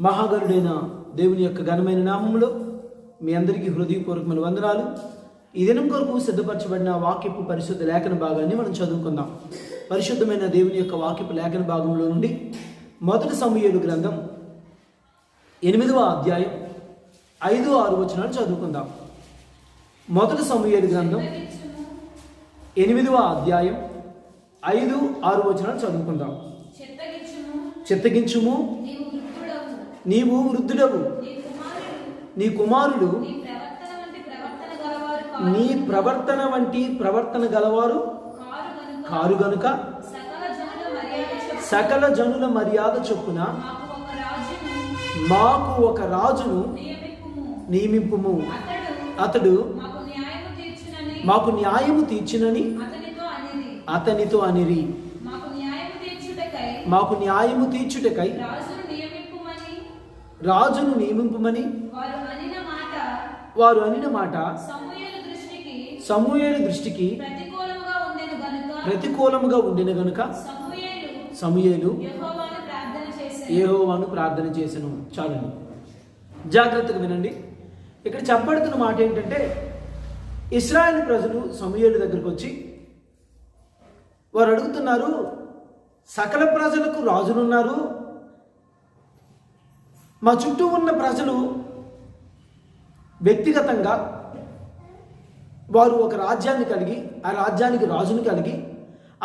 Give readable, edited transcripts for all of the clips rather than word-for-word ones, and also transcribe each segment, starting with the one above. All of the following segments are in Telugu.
మహాగరుడైన దేవుని యొక్క ఘనమైన నామములో మీ అందరికీ హృదయపూర్వకమైన వందనాలు. ఈ దినం కొరకు సిద్ధపరచబడిన వాక్యపు పరిశుద్ధ లేఖన భాగాన్ని మనం చదువుకుందాం. పరిశుద్ధమైన దేవుని యొక్క వాక్యపు లేఖన భాగంలో నుండి మొదటి సమూయేలు గ్రంథం 8వ అధ్యాయం 5-6 వచనాలు చదువుకుందాం. మొదటి సమూయేలు గ్రంథం 8వ అధ్యాయం 5-6 వచనాలు చదువుకుందాం. చిత్తగించుము, నీవు వృద్ధుడవు, నీ కుమారుడు నీ ప్రవర్తన వంటి ప్రవర్తన గలవారు కారు గనుక సకల జనుల మర్యాద చొప్పున మాకు ఒక రాజును నియమింపుము. అతడు మాకు న్యాయము తీర్చునని అతనితో అనిరి. మాకు న్యాయము తీర్చుటకై రాజును నియమింపమని వారు అనిన మాట సమూయేలు దృష్టికి ప్రతికూలముగా ఉండెను గనుక సమూయేలు యెహోవాను ప్రార్థన చేసెను. చాలండి, జాగ్రత్తగా వినండి. ఇక్కడ చెప్పబడుతున్న మాట ఏంటంటే, ఇశ్రాయేలు ప్రజలు సమూయేలు దగ్గరికి వచ్చి వారు అడుగుతున్నారు, సకల ప్రజలకు రాజులున్నారు, మా చుట్టూ ఉన్న ప్రజలు వ్యక్తిగతంగా వారు ఒక రాజ్యాన్ని కలిగి ఆ రాజ్యానికి రాజుని కలిగి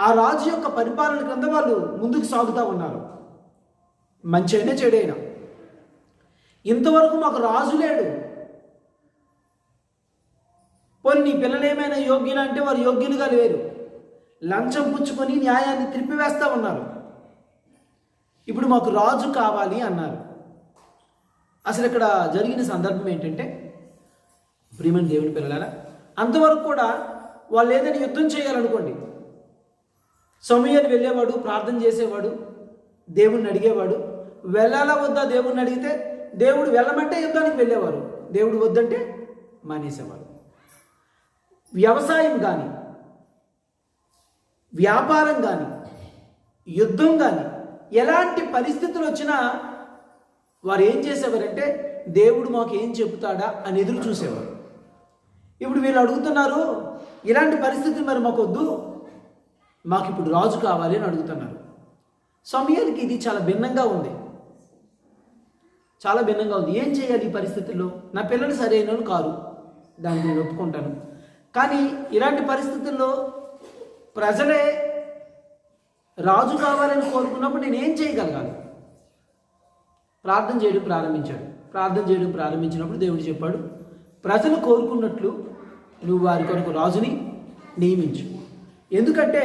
ఆ రాజు యొక్క పరిపాలన కింద వాళ్ళు ముందుకు సాగుతూ ఉన్నారు. మంచి అయినా చెడైనా ఇంతవరకు మాకు రాజు లేడు. పోనీ నీ పిల్లలు ఏమైనా యోగ్యులు అంటే వారు యోగ్యులుగా లేరు. లంచం పుచ్చుకొని న్యాయాన్ని త్రిప్పివేస్తూ ఉన్నారు. ఇప్పుడు మాకు రాజు కావాలి అన్నారు. అసలు ఇక్కడ జరిగిన సందర్భం ఏంటంటే, ప్రియమైన దేవుని పిల్లలారా, అంతవరకు కూడా వాళ్ళు ఏదైనా యుద్ధం చేయాలనుకోండి, సమూయేలు వెళ్ళేవాడు, ప్రార్థన చేసేవాడు, దేవుణ్ణి అడిగేవాడు. వెళ్ళాలా వద్దా దేవుణ్ణి అడిగితే దేవుడు వెళ్ళమంటే యుద్ధానికి వెళ్ళేవారు, దేవుడు వద్దంటే మానేసేవారు. వ్యవసాయం కానీ, వ్యాపారం కానీ, యుద్ధం కానీ, ఎలాంటి పరిస్థితులు వచ్చినా వారు ఏం చేసేవారంటే, దేవుడు మాకు ఏం చెబుతాడా అని ఎదురు చూసేవారు. ఇప్పుడు వీళ్ళు అడుగుతున్నారు, ఇలాంటి పరిస్థితులు మరి మాకు వద్దు, మాకు ఇప్పుడు రాజు కావాలి అని అడుగుతున్నారు. సమూయేలుకి ఇది చాలా భిన్నంగా ఉంది, చాలా భిన్నంగా ఉంది. ఏం చేయాలి ఈ పరిస్థితుల్లో? నా పిల్లలు సరైన కారు, దాన్ని నేను ఒప్పుకుంటాను. కానీ ఇలాంటి పరిస్థితుల్లో ప్రజలే రాజు కావాలని కోరుకున్నప్పుడు నేను ఏం చేయగలగాలి? ప్రార్థన చేయడం ప్రారంభించాడు. ప్రార్థన చేయడం ప్రారంభించినప్పుడు దేవుడు చెప్పాడు, ప్రజలు కోరుకున్నట్లు నువ్వు వారి కొరకు రాజుని నియమించు. ఎందుకంటే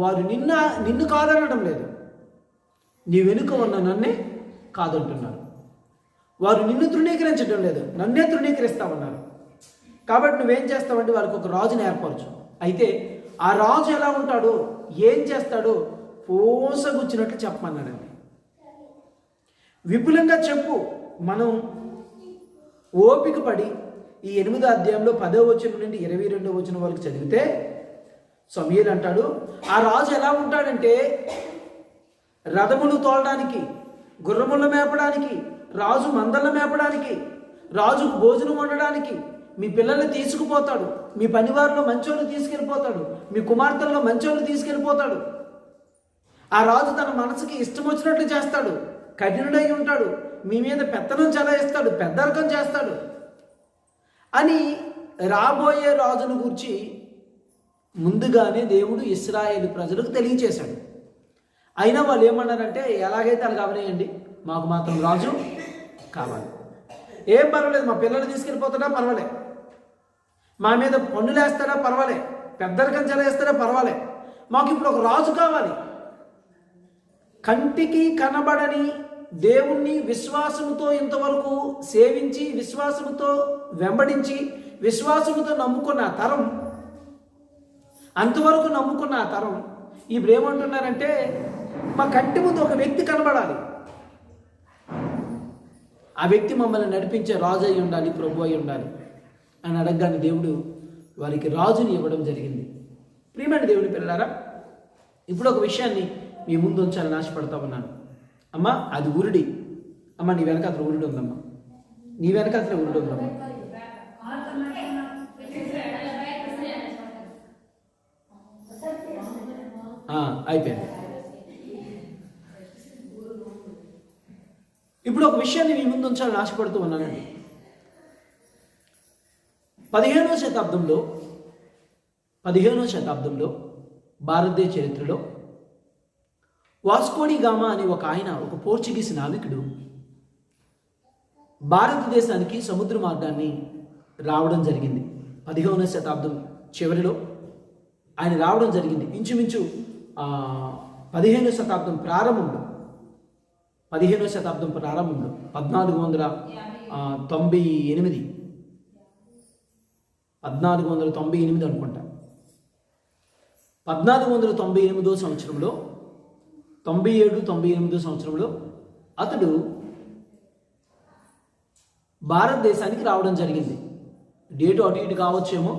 వారు నిన్ను కాదనడం లేదు, నీ వెనుక ఉన్న నన్నే కాదంటున్నారు. వారు నిన్ను తృణీకరించడం లేదు, నన్నే తృణీకరిస్తామన్నారు. కాబట్టి నువ్వేం చేస్తావంటే వారికి ఒక రాజుని ఏర్పరచు. అయితే ఆ రాజు ఎలా ఉంటాడో, ఏం చేస్తాడో పోసగుచ్చినట్లు చెప్పమన్నాడండి. విపులంగా చెప్పు. మనం ఓపిక పడి ఈ 8వ అధ్యాయంలో 10వ వచనం నుండి 22వ వచనం వరకు చదివితే సమూయేలు అంటాడు, ఆ రాజు ఎలా ఉంటాడంటే, రథములు తోలడానికి, గుర్రములు మేపడానికి, రాజు మందల మేపడానికి, రాజుకు భోజనం వండడానికి మీ పిల్లల్ని తీసుకుపోతాడు, మీ పనివారిలో మంచోళ్ళు తీసుకెళ్ళిపోతాడు, మీ కుమార్తెల్లో మంచోళ్ళు తీసుకెళ్ళిపోతాడు. ఆ రాజు తన మనసుకి ఇష్టం వచ్చినట్లు చేస్తాడు, కఠినుడై ఉంటాడు, మీ మీద పెత్తనం చెలాయిస్తాడు, పెద్దరకం చేస్తాడు అని రాబోయే రాజును గురించి ముందుగానే దేవుడు ఇశ్రాయేలు ప్రజలకు తెలియచేశాడు. అయినా వాళ్ళు ఏమన్నారంటే, ఎలాగైతే అలా కావనేయండి, మాకు మాత్రం రాజు కావాలి. ఏం పర్వాలేదు, మా పిల్లలు తీసుకెళ్ళిపోతాడా పర్వాలే, మా మీద పన్నులు వేస్తాడా పర్వాలే, పెద్దరకం చెలాయిస్తాడా పర్వాలే, మాకు ఇప్పుడు ఒక రాజు కావాలి. కంటికి కనబడని దేవుణ్ణి విశ్వాసముతో ఇంతవరకు సేవించి, విశ్వాసముతో వెంబడించి, విశ్వాసముతో నమ్ముకున్న తరం, అంతవరకు నమ్ముకున్న ఆ తరం ఇప్పుడు ఏమంటున్నారంటే, మా కంటి ముందు ఒక వ్యక్తి కనబడాలి, ఆ వ్యక్తి మమ్మల్ని నడిపించే రాజు అయి ఉండాలి, ప్రభు అయి ఉండాలి అని అడగగానే దేవుడు వారికి రాజుని ఇవ్వడం జరిగింది. ప్రియమైన దేవుని పిల్లలారా, ఇప్పుడు ఒక విషయాన్ని మీ ముందు ఉంచాలని ఆశపడతా ఉన్నాను. అమ్మా, అది ఉరిడి, అమ్మ నీ వెనక అతను ఊరుడు ఉందమ్మా, నీ వెనక అతను ఊరుడు ఉందమ్మా. అయిపోయింది. ఇప్పుడు ఒక విషయాన్ని మీ ముందు ఉంచాలని ఆశపడుతూ ఉన్నానండి. 15వ శతాబ్దంలో భారతదేశ చరిత్రలో వాస్కోడి గామా అనే ఒక పోర్చుగీస్ నావికుడు భారతదేశానికి సముద్ర మార్గాన్ని రావడం జరిగింది. 15వ శతాబ్దం చివరిలో ఆయన రావడం జరిగింది. ఇంచుమించు 15వ శతాబ్దం ప్రారంభంలో 1498 అనుకుంటా. 1498 సంవత్సరంలో 97-98 సంవత్సరంలో అతడు భారతదేశానికి రావడం జరిగింది. డేటు అటు ఇటు కావచ్చేమో,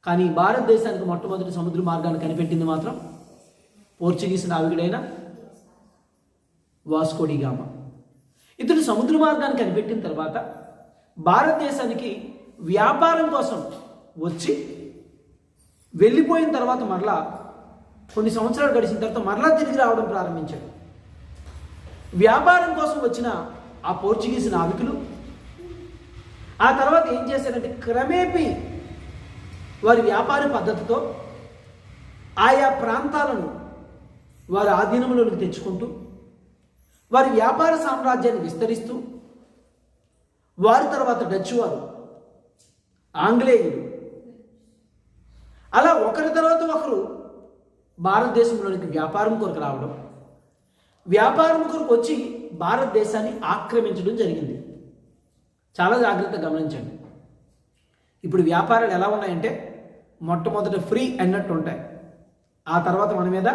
కానీ భారతదేశానికి మొట్టమొదటి సముద్ర మార్గాన్ని కనిపెట్టింది మాత్రం పోర్చుగీస్ నావికుడైన వాస్కోడి గామా. ఇతడు సముద్ర మార్గాన్ని కనిపెట్టిన తర్వాత భారతదేశానికి వ్యాపారం కోసం వచ్చి వెళ్ళిపోయిన తర్వాత మరలా కొన్ని సంవత్సరాలు గడిచిన తర్వాత మరలా తిరిగి రావడం ప్రారంభించాడు. వ్యాపారం కోసం వచ్చిన ఆ పోర్చుగీస్ నావికులు ఆ తర్వాత ఏం చేశారంటే క్రమేపీ వారి వ్యాపార పద్ధతితో ఆయా ప్రాంతాలను వారి ఆధీనంలోకి తెచ్చుకుంటూ వారి వ్యాపార సామ్రాజ్యాన్ని విస్తరిస్తూ వారి తర్వాత డచ్ వారు, ఆంగ్లేయులు, అలా ఒకరి తర్వాత ఒకరు భారతదేశంలోనికి వ్యాపారం కొరకు రావడం, వ్యాపారం కొరకు వచ్చి భారతదేశాన్ని ఆక్రమించడం జరిగింది. చాలా జాగ్రత్తగా గమనించండి. ఇప్పుడు వ్యాపారాలు ఎలా ఉన్నాయంటే మొట్టమొదట ఫ్రీ అన్నట్టు ఉంటాయి, ఆ తర్వాత మన మీద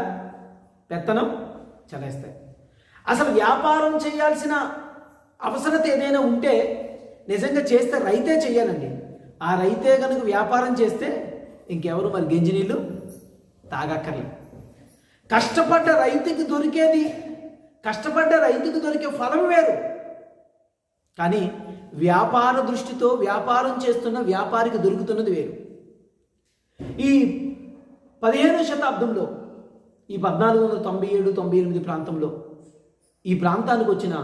పెత్తనం చలేస్తాయి. అసలు వ్యాపారం చేయాల్సిన అవసరత ఏదైనా ఉంటే నిజంగా చేస్తే రైతే చేయాలండి. ఆ రైతే కనుక వ్యాపారం చేస్తే ఇంకెవరు మరి గంజి నీళ్ళు తాగక్కర్లేదు. కష్టపడ్డ రైతుకి దొరికే ఫలం వేరు, కానీ వ్యాపార దృష్టితో వ్యాపారం చేస్తున్న వ్యాపారికి దొరుకుతున్నది వేరు. ఈ 15వ శతాబ్దంలో ఈ 1497-98 ప్రాంతంలో ఈ ప్రాంతానికి వచ్చిన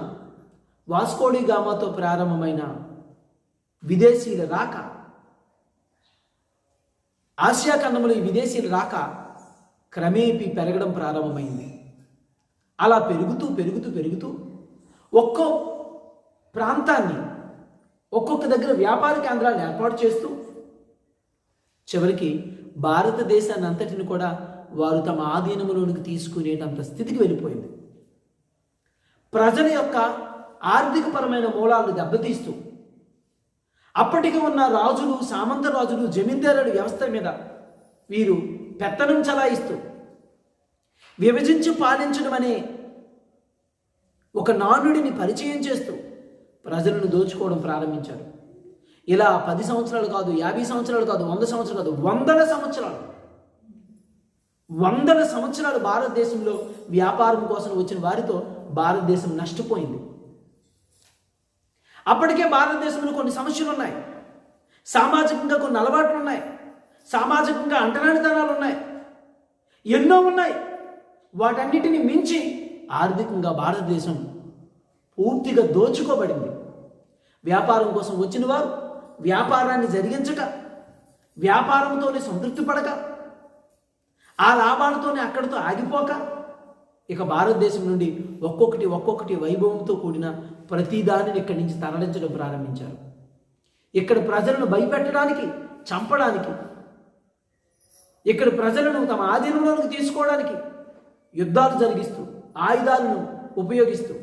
వాస్కోడి గామాతో ప్రారంభమైన విదేశీయుల రాక, ఆసియా ఖండంలో ఈ విదేశీయుల రాక క్రమేపీ పెరగడం ప్రారంభమైంది. అలా పెరుగుతూ ఒక్కో ప్రాంతాన్ని ఒక్కొక్క దగ్గర వ్యాపార కేంద్రాలను ఏర్పాటు చేస్తూ చివరికి భారతదేశాన్ని అంతటిని కూడా వారు తమ ఆధీనంలోనికి తీసుకునేటంత స్థితికి వెళ్ళిపోయింది. ప్రజల యొక్క ఆర్థికపరమైన మూలాలను దెబ్బతీస్తూ అప్పటికి ఉన్న రాజులు, సామంత రాజులు, జమీందారుల వ్యవస్థ మీద వీరు పెత్తనం చలాయిస్తూ విభజించి పాలించడం అనే ఒక నానుడిని పరిచయం చేస్తూ ప్రజలను దోచుకోవడం ప్రారంభించారు. ఇలా 10 సంవత్సరాలు కాదు, 50 సంవత్సరాలు కాదు, 100 సంవత్సరాలు కాదు, వందల సంవత్సరాలు భారతదేశంలో వ్యాపారం కోసం వచ్చిన వారితో భారతదేశం నష్టపోయింది. అప్పటికే భారతదేశంలో కొన్ని సమస్యలు ఉన్నాయి, సామాజికంగా కొన్ని అలవాట్లు ఉన్నాయి, సామాజికంగా అంటరానితనాలు ఉన్నాయి, ఎన్నో ఉన్నాయి. వాటన్నిటిని మించి ఆర్థికంగా భారతదేశం పూర్తిగా దోచుకోబడింది. వ్యాపారం కోసం వచ్చిన వారు వ్యాపారాన్ని జరిగించక, వ్యాపారంతోనే సంతృప్తి పడక, ఆ లాభాలతోనే అక్కడితో ఆగిపోక, ఇక భారతదేశం నుండి ఒక్కొక్కటి వైభవంతో కూడిన ప్రతిదానిని ఇక్కడి నుంచి తరలించడం ప్రారంభించారు. ఇక్కడ ప్రజలను భయపెట్టడానికి, చంపడానికి, ఇక్కడ ప్రజలను తమ ఆధీనంలోకి తీసుకోవడానికి యుద్ధాలు జరిగిస్తూ, ఆయుధాలను ఉపయోగిస్తూ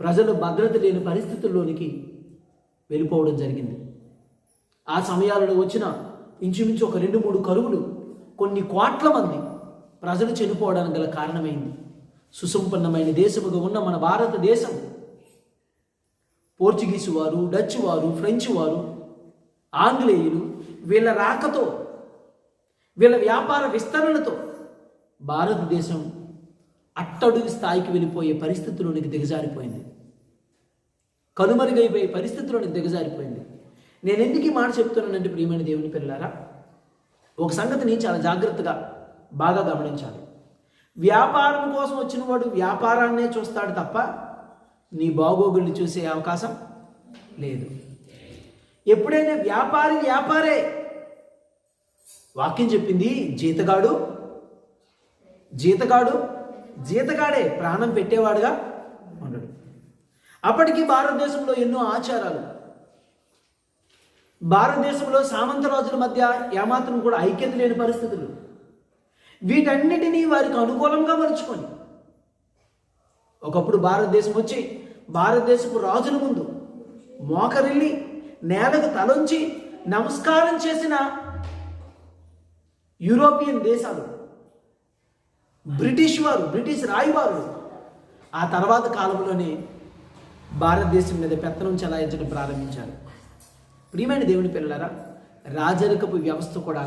ప్రజలు భద్రత లేని పరిస్థితుల్లోనికి వెళ్ళిపోవడం జరిగింది. ఆ సమయాలలో వచ్చిన ఇంచుమించు ఒక 2-3 కరువులు కొన్ని కోట్ల మంది ప్రజలు చనిపోవడానికి గల కారణమైంది. సుసంపన్నమైన దేశముగా ఉన్న మన భారతదేశం పోర్చుగీసు వారు, డచ్ వారు, ఫ్రెంచ్ వారు, ఆంగ్లేయులు వీళ్ళ రాకతో, వీళ్ళ వ్యాపార విస్తరణతో భారతదేశం అట్టడుగు స్థాయికి వెళ్ళిపోయే పరిస్థితుల్లోనికి దిగజారిపోయింది. కనుమరుగైపోయే పరిస్థితుల్లోనికి దిగజారిపోయింది. నేను ఎందుకు ఈ మాట చెప్తున్నానంటే ప్రియమైన దేవుని పిల్లారా, ఒక సంగతిని చాలా జాగ్రత్తగా బాగా గమనించాలి. వ్యాపారం కోసం వచ్చిన వాడు వ్యాపారాన్నే చూస్తాడు తప్ప నీ బాగోగుల్ని చూసే అవకాశం లేదు. ఎప్పుడైనా వ్యాపారి వ్యాపారే. వాక్యం చెప్పింది జీతగాడు జీతగాడే, ప్రాణం పెట్టేవాడుగా ఉండడు. అప్పటికి భారతదేశంలో ఎన్నో ఆచారాలు, భారతదేశంలో సామంత రాజుల మధ్య ఏమాత్రం కూడా ఐక్యత లేని పరిస్థితులు, వీటన్నిటినీ వారికి అనుకూలంగా మలుచుకొని ఒకప్పుడు భారతదేశం వచ్చి భారతదేశపు రాజుల ముందు మోకరిల్లి నేలకు తలొంచి నమస్కారం చేసిన యూరోపియన్ దేశాలు, బ్రిటిష్ రాయబారులు ఆ తర్వాత కాలంలోనే భారతదేశం మీద పెత్తనం చెలాయించడం ప్రారంభించారు. ప్రియమైన దేవుని పిల్లలారా, రాజరికపు వ్యవస్థ కూడా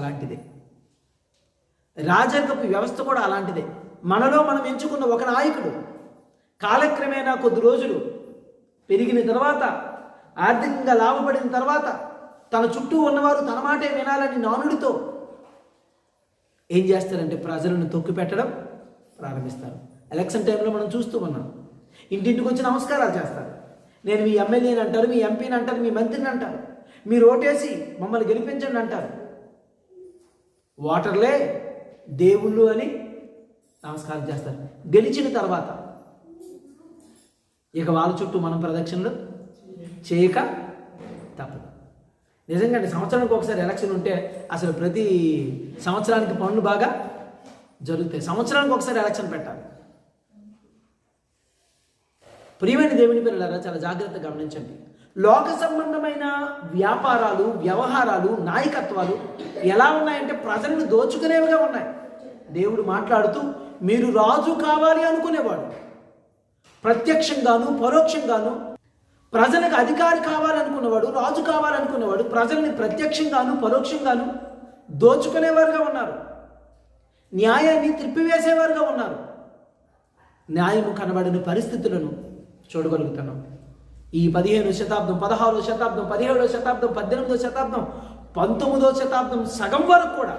అలాంటిదే. మనలో మనం ఎంచుకున్న ఒక నాయకుడు కాలక్రమేణా కొద్ది రోజులు పెరిగిన తర్వాత, ఆర్థికంగా లాభపడిన తర్వాత, తన చుట్టూ ఉన్నవారు తన మాటే వినాలని నానుడితో ఏం చేస్తారంటే ప్రజలను తొక్కిపెట్టడం ప్రారంభిస్తారు. ఎలక్షన్ టైంలో మనం చూస్తూ ఉన్నాం. ఇంటింటికి వచ్చి నమస్కారాలు చేస్తారు. నేను మీ ఎమ్మెల్యేని అంటారు, మీ ఎంపీని అంటారు, మీ మంత్రిని అంటారు, మీరు ఓటేసి మమ్మల్ని గెలిపించండి అంటారు. ఓటర్లే దేవుళ్ళు అని నమస్కారం చేస్తారు. గెలిచిన తర్వాత ఇక వాళ్ళ చుట్టూ మనం ప్రదక్షిణలు చేయక తప్పదు. నిజంగా సంవత్సరానికి ఒకసారి ఎలక్షన్ ఉంటే అసలు ప్రతి సంవత్సరానికి పనులు బాగా జరుగుతాయి. సంవత్సరానికి ఒకసారి ఎలక్షన్ పెట్టాలి. ప్రియమైన దేవుని పిల్లలారా, చాలా జాగ్రత్తగా గమనించండి. లోక సంబంధమైన వ్యాపారాలు, వ్యవహారాలు, నాయకత్వాలు ఎలా ఉన్నాయంటే ప్రజలను దోచుకునేవిగా ఉన్నాయి. దేవుడు మాట్లాడుతూ మీరు రాజు కావాలి అనుకునేవాడు, ప్రత్యక్షంగాను పరోక్షంగాను ప్రజలకు అధికారి కావాలనుకున్నవాడు, రాజు కావాలనుకునేవాడు ప్రజల్ని ప్రత్యక్షంగాను పరోక్షంగాను దోచుకునేవారుగా ఉన్నారు. న్యాయాన్ని త్రిప్పివేసేవారుగా ఉన్నారు. న్యాయము కనబడని పరిస్థితులను చూడగలుగుతున్నాం. ఈ 15వ శతాబ్దం, 16వ శతాబ్దం, 17వ శతాబ్దం, 18వ శతాబ్దం, 19వ శతాబ్దం సగం వరకు కూడా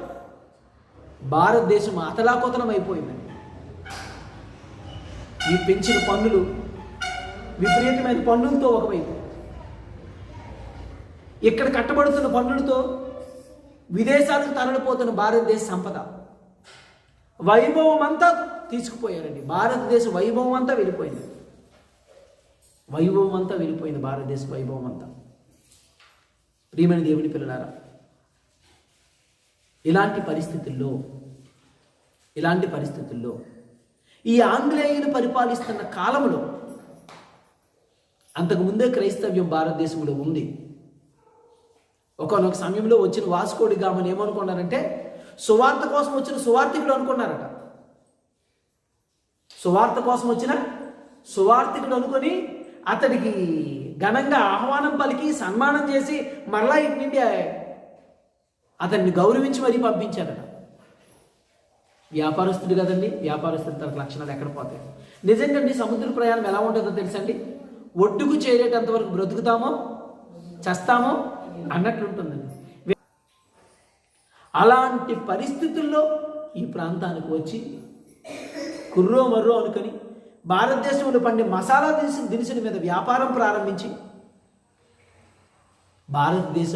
భారతదేశం అతలాకుతలం అయిపోయింది. ఈ పెంచిన పన్నులు, విపరీతమైన పన్నులతో ఒకవైపు, ఇక్కడ కట్టబడుతున్న పన్నులతో విదేశాలకు తరలిపోతున్న భారతదేశ సంపద వైభవం అంతా తీసుకుపోయారండి. భారతదేశ వైభవం అంతా వెళ్ళిపోయింది. భారతదేశ వైభవం అంతా. ప్రియమైన దేవుని పిల్లలారా, ఇలాంటి పరిస్థితుల్లో ఈ ఆంగ్లేయులు పరిపాలిస్తున్న కాలంలో, అంతకుముందే క్రైస్తవ్యం భారతదేశంలో ఉంది. ఒకనొక సమయంలో వచ్చిన వాస్కోడి గామని ఏమనుకున్నారంటే సువార్త కోసం వచ్చిన సువార్థికుడు అనుకున్నారట. సువార్త కోసం వచ్చిన సువార్థికుడు అనుకొని అతడికి ఘనంగా ఆహ్వానం పలికి సన్మానం చేసి మరలా ఇంటి నుండి అతన్ని గౌరవించి మరీ పంపించారట. వ్యాపారస్తుడు కదండి, వ్యాపారస్తుడి తన లక్షణాలు ఎక్కడ పోతాయి? నిజంగా సముద్ర ప్రయాణం ఎలా ఉంటుందో తెలుసండి. ఒడ్డుకు చేరేటంత వరకు బ్రతుకుతామో చస్తామో అన్నట్లుంటుందండి. అలాంటి పరిస్థితుల్లో ఈ ప్రాంతానికి వచ్చి కుర్రో మర్రో అనుకొని భారతదేశంలో పండే మసాలా దినుసుల మీద వ్యాపారం ప్రారంభించి భారతదేశ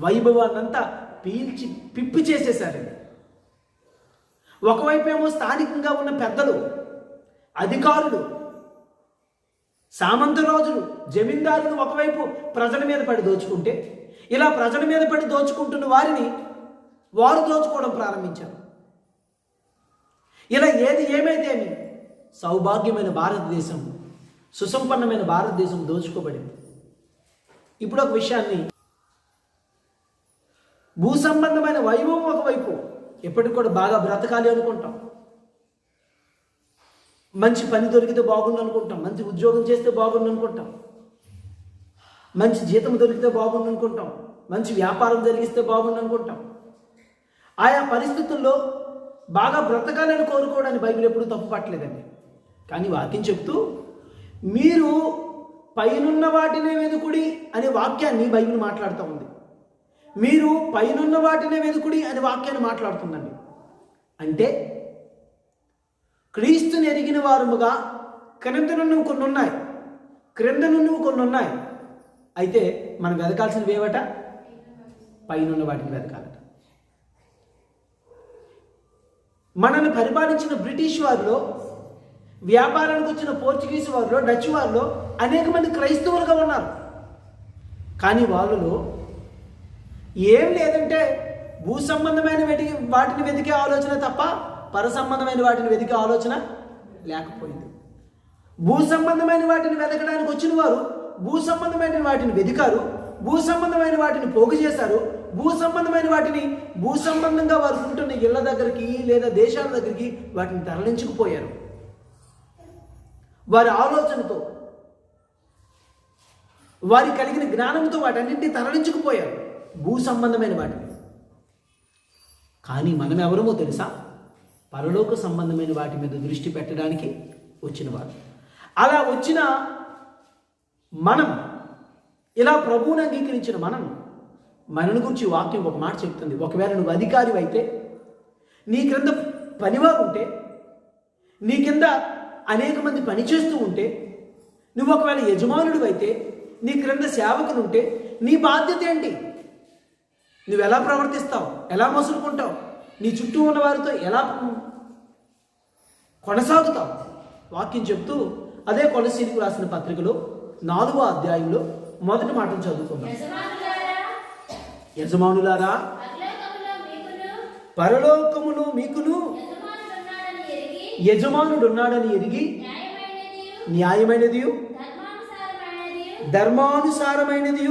వైభవాన్నంతా పీల్చి పిప్పి చేసేసారండి. ఒకవైపు ఏమో స్థానికంగా ఉన్న పెద్దలు, అధికారులు, సామంతరాజులు, జమీందారులు ఒకవైపు ప్రజల మీద పడి దోచుకుంటే, ఇలా ప్రజల మీద పడి దోచుకుంటున్న వారిని వారు దోచుకోవడం ప్రారంభించారు. ఇలా ఏది ఏమైతేమి సౌభాగ్యమైన భారతదేశం, సుసంపన్నమైన భారతదేశం దోచుకోబడింది. ఇప్పుడు ఒక విషయాన్ని, భూ సంబంధమైన వైభవం ఒకవైపు ఎప్పటికి కూడా బాగా బ్రతకాలి అనుకుంటాం, మంచి పని దొరికితే బాగుండు అనుకుంటాం, మంచి ఉద్యోగం చేస్తే బాగుండు అనుకుంటాం, మంచి జీతం దొరికితే బాగుండు అనుకుంటాం, మంచి వ్యాపారం జరిగిస్తే బాగుండు అనుకుంటాం. ఆయా పరిస్థితుల్లో బాగా బ్రతకాలని కోరుకోవడానికి బైబిల్ ఎప్పుడు తప్పు పట్టలేదండి. కానీ వాక్యం చెప్తూ మీరు పైనున్న వాటినే వెదుకుడి అనే వాక్యాన్ని బైబిల్ మాట్లాడుతూ ఉంది. మీరు పైనున్న వాటినే వెదుకుడి అనే వాక్యాన్ని మాట్లాడుతుందండి. అంటే క్రీస్తుని ఎరిగిన వారముగా క్రింద నువ్వు కొన్ని ఉన్నాయి, క్రింద నువ్వు కొన్ని ఉన్నాయి. అయితే మనం వెదకాల్సినవి ఏవట? పైనున్న వాటిని వెదకాలట. మనల్ని పరిపాలించిన బ్రిటిష్ వారిలో, వ్యాపారానికి వచ్చిన పోర్చుగీస్ వారిలో, డచ్ వారిలో అనేక మంది క్రైస్తవులుగా ఉన్నారు. కానీ వాళ్ళలో ఏం లేదంటే భూ సంబంధమైన వాటిని వెతికే ఆలోచన తప్ప పర సంబంధమైన వాటిని వెతికే ఆలోచన లేకపోయింది. భూ సంబంధమైన వాటిని వెతకడానికి వచ్చిన వారు భూ సంబంధమైన వాటిని వెతికారు, భూ సంబంధమైన వాటిని పోగు చేశారు, భూ సంబంధమైన వాటిని భూ సంబంధంగా వారు ఉంటున్న ఇళ్ల దగ్గరికి లేదా దేశాల దగ్గరికి వాటిని తరలించుకుపోయారు. వారి ఆలోచనతో, వారి కలిగిన జ్ఞానంతో వాటన్నింటినీ తరలించుకుపోయారు, భూ సంబంధమైన వాటిని. కానీ మనం ఎవరమో తెలుసా? పరలోక సంబంధమైన వాటి మీద దృష్టి పెట్టడానికి వచ్చిన వారు. అలా వచ్చిన మనం, ఇలా ప్రభువుని అంగీకరించిన మనను గురించి వాక్యం ఒక మాట చెప్తుంది. ఒకవేళ నువ్వు అధికారి అయితే, నీ క్రింద పనివారు ఉంటే, నీ కింద అనేక మంది పనిచేస్తూ ఉంటే, నువ్వు ఒకవేళ యజమానుడు అయితే, నీ క్రింద సేవకులు ఉంటే, నీ బాధ్యత ఏంటి? నువ్వు ఎలా ప్రవర్తిస్తావు, ఎలా మసులుకుంటావు, నీ చుట్టూ ఉన్న వారితో ఎలా కొనసాగుతావు? వాక్యం చెప్తూ అదే కొలస్సీలకు రాసిన పత్రికలో 4వ అధ్యాయంలో మొదటి మాటను చదువుకున్నాం. యజమానులారా, పరలోకములో మీకును యజమానుడున్నాడని ఎరిగి న్యాయమైనది ధర్మానుసారమైనది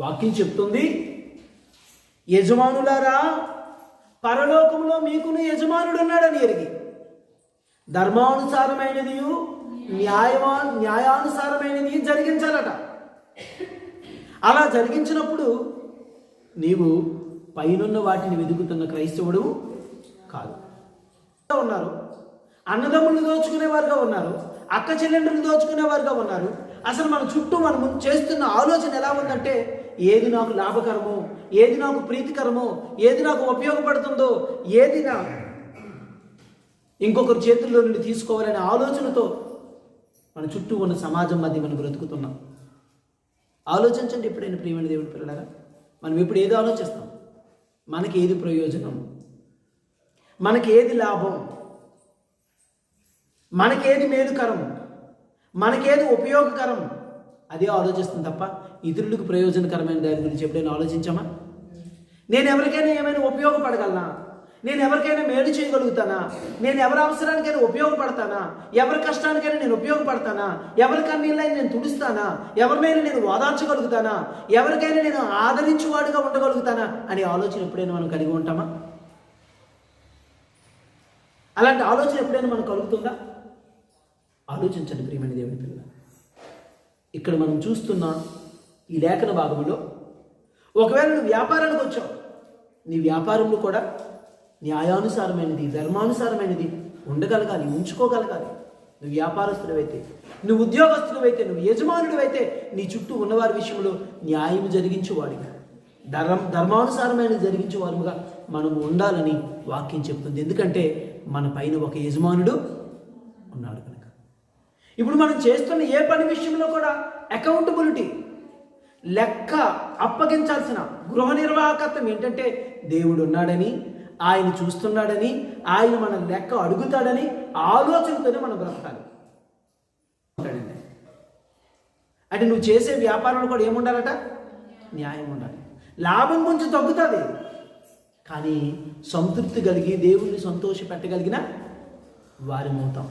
వాక్యం చెప్తుంది. యజమానులారా, పరలోకంలో మీకును యజమానుడున్నాడని ఎరిగి ధర్మానుసారమైనది న్యాయానుసారమైనది జరిగించాలట. అలా జరిగించినప్పుడు నీవు పైనున్న వాటిని వెతుకుతున్న క్రైస్తవుడు కాదు. ఉన్నారు, అన్నదమ్ములు దోచుకునేవారుగా ఉన్నారు, అక్క చెల్లెండ్రులు దోచుకునేవారుగా ఉన్నారు. అసలు మన చుట్టూ మనం చేస్తున్న ఆలోచన ఎలా ఉందంటే, ఏది నాకు లాభకరమో, ఏది నాకు ప్రీతికరమో, ఏది నాకు ఉపయోగపడుతుందో, ఏది నా ఇంకొకరి చేతుల్లో నుండి తీసుకోవాలనే ఆలోచనతో మన చుట్టూ ఉన్న సమాజం మధ్య మనం బ్రతుకుతున్నాం. ఆలోచించండి ఎప్పుడైనా ప్రియమైన దేవుడి పిల్లలారా, మనం ఇప్పుడు ఏది ఆలోచిస్తాం? మనకి ఏది ప్రయోజనం, మనకి ఏది లాభం, మనకేది మేలుకరం, మనకేది ఉపయోగకరం, అదే ఆలోచిస్తుంది తప్ప ఇతరులకు ప్రయోజనకరమైన దాని గురించి ఎప్పుడైనా ఆలోచించామా? నేను ఎవరికైనా ఏమైనా ఉపయోగపడగలనా? నేను ఎవరికైనా మేలు చేయగలుగుతానా? నేను ఎవరి అవసరానికైనా ఉపయోగపడతానా? ఎవరి కష్టానికైనా నేను ఉపయోగపడతానా? ఎవరి కన్నీళ్ళైనా నేను తుడుస్తానా? ఎవరినైనా నేను ఓదార్చగలుగుతానా? ఎవరికైనా నేను ఆదరించువాడుగా ఉండగలుగుతానా అనే ఆలోచన ఎప్పుడైనా మనం కలిగి ఉంటామా? అలాంటి ఆలోచన ఎప్పుడైనా మనకు కలుగుతుందా? ఆలోచించండి ప్రియమైన దేవుని పిల్లలు. ఇక్కడ మనం చూస్తున్న ఈ లేఖన భాగంలో, ఒకవేళ నువ్వు వ్యాపారానికి వచ్చావు, నీ వ్యాపారంలో కూడా న్యాయానుసారమైనది ధర్మానుసారమైనది ఉండగలగాలి, ఉంచుకోగలగాలి. నువ్వు వ్యాపారస్తుడివైతే, నువ్వు ఉద్యోగస్తుడివైతే, నువ్వు యజమానుడివైతే నీ చుట్టూ ఉన్నవారి విషయంలో న్యాయం జరిగించేవాడిగా, ధర్మానుసారమైనది జరిగించేవారుగా మనము ఉండాలని వాక్యం చెప్తుంది. ఎందుకంటే మన పైన ఒక యజమానుడు ఉన్నాడు కనుక. ఇప్పుడు మనం చేస్తున్న ఏ పని విషయంలో కూడా అకౌంటబిలిటీ, లెక్క అప్పగించాల్సిన గృహ నిర్వాహకత్వం ఏంటంటే దేవుడు ఉన్నాడని, ఆయన చూస్తున్నాడని, ఆయన మన లెక్క అడుగుతాడని ఆలోచనతోనే మనం బ్రతకాలి. అంటే నువ్వు చేసే వ్యాపారంలో కూడా ఏముండాలట? న్యాయం ఉండాలి. లాభం కొంచెం తగ్గుతుంది, కానీ సంతృప్తి కలిగి దేవుణ్ణి సంతోష పెట్టగలిగిన వారిమవుతాం.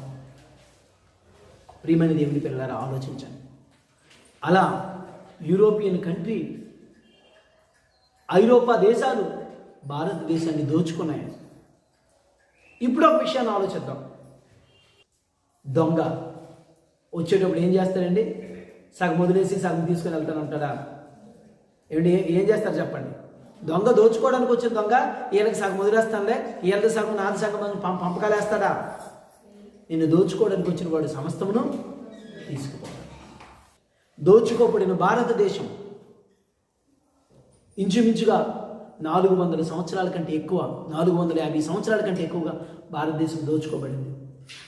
ప్రియమైన దేవుని పిల్లలారా, ఆలోచించండి. అలా యూరోపియన్ కంట్రీ, ఐరోపా దేశాలు భారతదేశాన్ని దోచుకున్నాయి. ఇప్పుడు ఒక విషయాన్ని ఆలోచిద్దాం. దొంగ వచ్చేటప్పుడు ఏం చేస్తాడండి? సగం వదిలేసి సగం తీసుకుని వెళ్తాను అంటాడా? ఏం చేస్తారు చెప్పండి? దొంగ దోచుకోవడానికి వచ్చిన దొంగ వీళ్ళకి సగం వదిలేస్తానులే, వీళ్ళకి సగం నాది సగం పంపకాలు వేస్తాడా? నిన్ను దోచుకోవడానికి వచ్చిన వాడు సమస్తమును తీసుకుపోతాడు. దోచుకోబడిన భారతదేశం ఇంచుమించుగా 400 సంవత్సరాల కంటే ఎక్కువ, 450 సంవత్సరాల కంటే ఎక్కువగా భారతదేశం దోచుకోబడింది.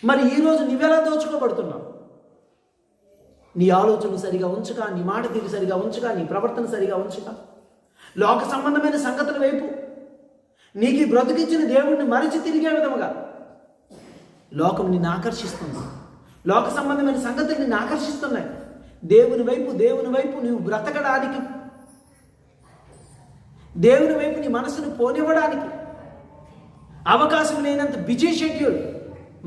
మరి ఈరోజు నువ్వెలా దోచుకోబడుతున్నావు? నీ ఆలోచనలు సరిగా ఉంచక, నీ మాట తీరు సరిగా ఉంచక, నీ ప్రవర్తన సరిగా ఉంచక, లోక సంబంధమైన సంగతుల వైపు, నీకు ఈ బ్రతుకిచ్చిన దేవుడిని మరచి తిరిగే విధముగా లోకం నిన్ను ఆకర్షిస్తుంది. లోక సంబంధమైన సంగతులు నిన్ను ఆకర్షిస్తున్నాయి. దేవుని వైపు నువ్వు బ్రతకడానికి, దేవుని వైపు నీ మనసును పోనివ్వడానికి అవకాశం లేనంత బిజీ షెడ్యూల్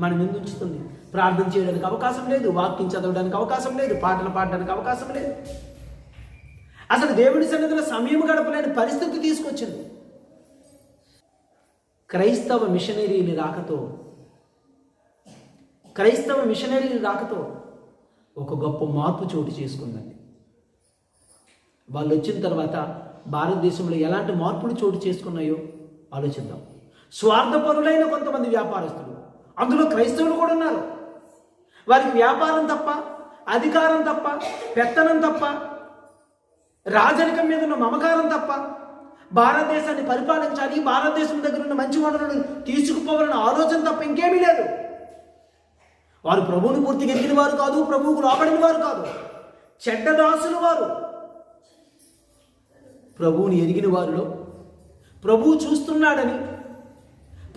మనం ఎందుంచుతుంది. ప్రార్థన చేయడానికి అవకాశం లేదు, వాక్యం చదవడానికి అవకాశం లేదు, పాటలు పాడడానికి అవకాశం లేదు. అసలు దేవుడి సన్నిధిలో సమయం గడపలేని పరిస్థితి తీసుకొచ్చింది. క్రైస్తవ మిషనరీల రాకతో ఒక గొప్ప మార్పు చోటు చేసుకుందండి. వాళ్ళు వచ్చిన తర్వాత భారతదేశంలో ఎలాంటి మార్పులు చోటు చేసుకున్నాయో ఆలోచిద్దాం. స్వార్థపరులైన కొంతమంది వ్యాపారస్తులు, అందులో క్రైస్తవులు కూడా ఉన్నారు. వారికి వ్యాపారం తప్ప, అధికారం తప్ప, పెత్తనం తప్ప, రాజరికం మీద ఉన్న మమకారం తప్ప, భారతదేశాన్ని పరిపాలించాలి, భారతదేశం దగ్గర ఉన్న మంచి వనరులను తీసుకుపోవాలన్న ఆలోచన తప్ప ఇంకేమీ లేదు. వారు ప్రభువుని పూర్తిగా ఎరిగిన వారు కాదు, ప్రభువుకు లోబడిన వారు కాదు, చెడ్డదాసులు వారు. ప్రభువుని ఎరిగిన వారిలో ప్రభువు చూస్తున్నాడని,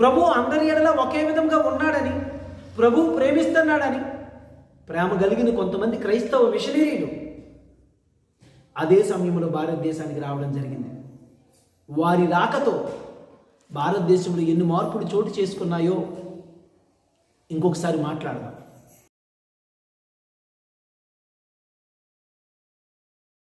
ప్రభువు అందరి ఎడల ఒకే విధంగా ఉన్నాడని, ప్రభువు ప్రేమిస్తున్నాడని ప్రేమ కలిగిన కొంతమంది క్రైస్తవ మిషనరీలు అదే సమయంలో భారతదేశానికి రావడం జరిగింది. వారి రాకతో భారతదేశంలో ఎన్ని మార్పులు చోటు చేసుకున్నాయో ఇంకొకసారి మాట్లాడదాం.